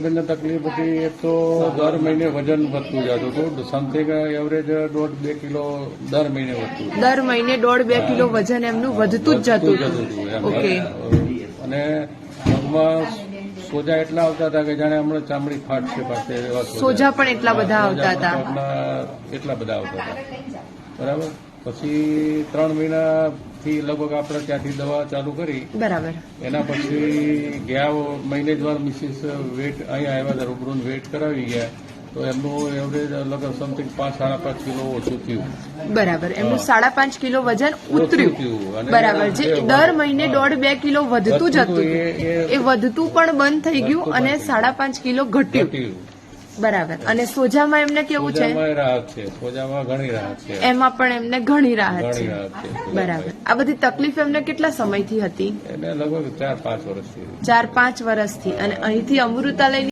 બેનને તકલીફ હતી. એક તો દર મહિને વજન વધતું જતું હતું. સમથિંગ એવરેજ 1.5-2 કિલો દર મહિને વધતું હતું. દર મહિને 1.5-2 કિલો વજન એમનું વધતું જ જતું હતું. ઓકે. અને પગમાં સોજા એટલા આવતા હતા કે જાણે હમણાં ચામડી ફાટશે પાસે એવા સોજા પણ એટલા બધા આવતા હતા. એટલા બધા આવતા હતા. બરાબર. પછી 3 મહિનાથી લગભગ આપણે ત્યાંથી દવા ચાલુ કરી. બરાબર. એના પછી ગયા મહિને જ વાર મિસિસ વેટ અહીંયા આવ્યા હતા, રૂબરૂ વેટ કરાવી ગયા તો એમનું એવરેજ લગભગ સમથિંગ 5-5.5 કિલો ઓછું થયું. બરાબર. એમનું 5.5 કિલો વજન ઉતર્યું. બરાબર. જે દર મહિને 1.5-2 કિલો વધતું જ હતું એ વધતું પણ બંધ થઈ ગયું અને 5.5 કિલો ઘટ્યું. બરાબર. અને સોજામાં એમને કેવું છે? રાહત છે. સોજામાં ઘણી રાહત છે. એમાં પણ એમને ઘણી રાહત છે. બરાબર. આ બધી તકલીફ એમને કેટલા સમયથી હતી? એને લગભગ 4-5 વર્ષથી. 4-5 વર્ષથી. અને અહીંથી અમૃતાલયની